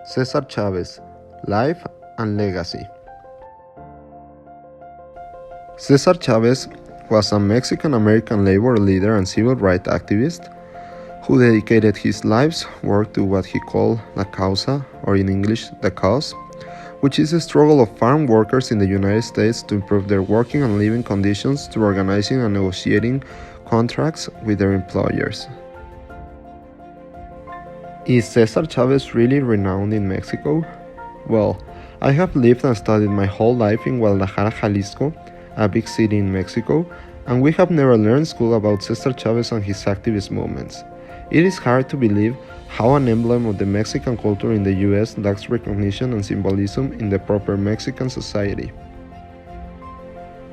Cesar Chavez, Life and Legacy. Cesar Chavez was a Mexican-American labor leader and civil rights activist who dedicated his life's work to what he called la causa, or in English, the cause, which is the struggle of farm workers in the United States to improve their working and living conditions through organizing and negotiating contracts with their employers. Is Cesar Chavez really renowned in Mexico? Well, I have lived and studied my whole life in Guadalajara, Jalisco, a big city in Mexico, and we have never learned school about Cesar Chavez and his activist movements. It is hard to believe how an emblem of the Mexican culture in the US lacks recognition and symbolism in the proper Mexican society.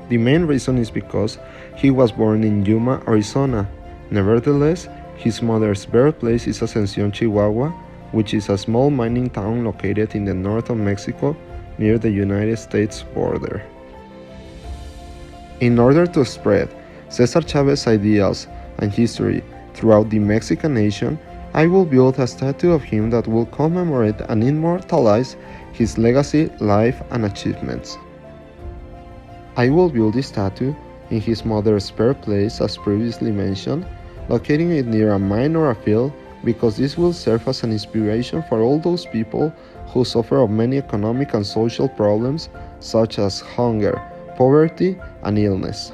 The main reason is because he was born in Yuma, Arizona. Nevertheless, his mother's birthplace is Ascension, Chihuahua, which is a small mining town located in the north of Mexico near the United States border. In order to spread Cesar Chavez's ideals and history throughout the Mexican nation, I will build a statue of him that will commemorate and immortalize his legacy, life, and achievements. I will build this statue in his mother's birthplace, as previously mentioned, locating it near a mine or a field, because this will serve as an inspiration for all those people who suffer of many economic and social problems such as hunger, poverty, and illness.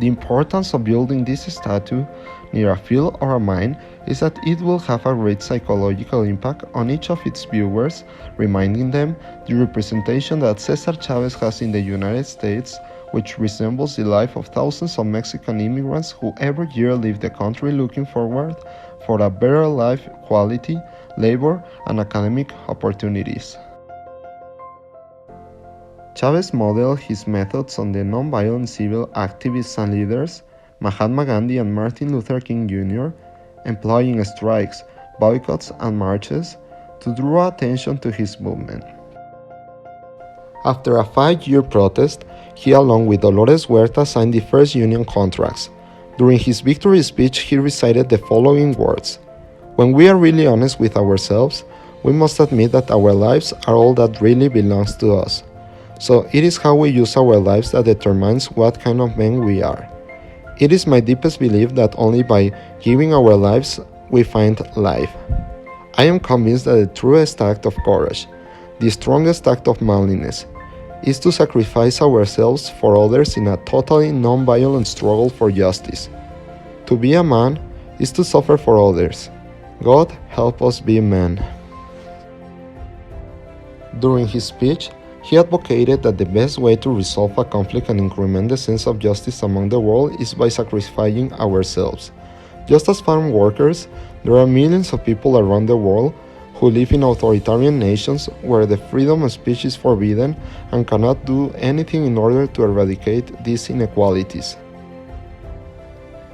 The importance of building this statue near a field or a mine is that it will have a great psychological impact on each of its viewers, reminding them the representation that Cesar Chavez has in the United States, which resembles the life of thousands of Mexican immigrants who every year leave the country looking forward for a better life quality, labor, and academic opportunities. Chavez modeled his methods on the nonviolent civil activists and leaders, Mahatma Gandhi and Martin Luther King Jr., employing strikes, boycotts, and marches to draw attention to his movement. After a 5-year protest, he along with Dolores Huerta signed the first union contracts. During his victory speech, he recited the following words: "When we are really honest with ourselves, we must admit that our lives are all that really belongs to us. So it is how we use our lives that determines what kind of men we are. It is my deepest belief that only by giving our lives we find life. I am convinced that the truest act of courage, the strongest act of manliness, is to sacrifice ourselves for others in a totally non-violent struggle for justice. To be a man is to suffer for others. God help us be men." During his speech, he advocated that the best way to resolve a conflict and increment the sense of justice among the world is by sacrificing ourselves. Just as farm workers, there are millions of people around the world who live in authoritarian nations where the freedom of speech is forbidden and cannot do anything in order to eradicate these inequalities.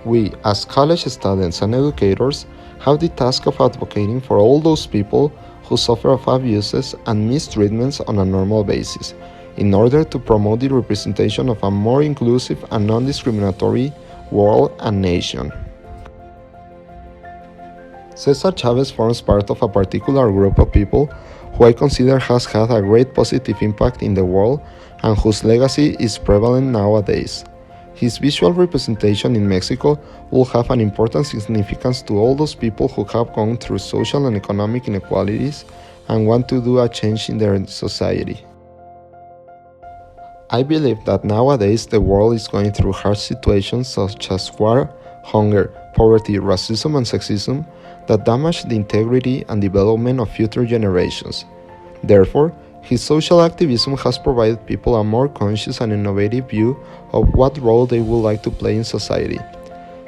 We, as college students and educators, have the task of advocating for all those people who suffer of abuses and mistreatments on a normal basis, in order to promote the representation of a more inclusive and non-discriminatory world and nation. Cesar Chavez forms part of a particular group of people who I consider has had a great positive impact in the world and whose legacy is prevalent nowadays. His visual representation in Mexico will have an important significance to all those people who have gone through social and economic inequalities and want to do a change in their society. I believe that nowadays the world is going through harsh situations such as war, hunger, poverty, racism, and sexism that damage the integrity and development of future generations. Therefore, his social activism has provided people a more conscious and innovative view of what role they would like to play in society.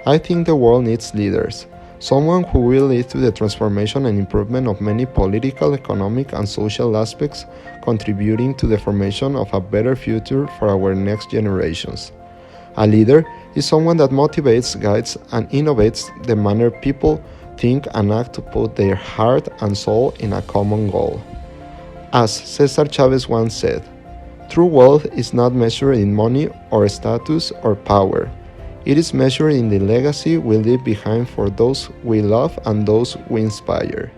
I think the world needs leaders, someone who will lead to the transformation and improvement of many political, economic, and social aspects, contributing to the formation of a better future for our next generations. A leader is someone that motivates, guides, and innovates the manner people think and act to put their heart and soul in a common goal. As Cesar Chavez once said, "True wealth is not measured in money or status or power. It is measured in the legacy we leave behind for those we love and those we inspire."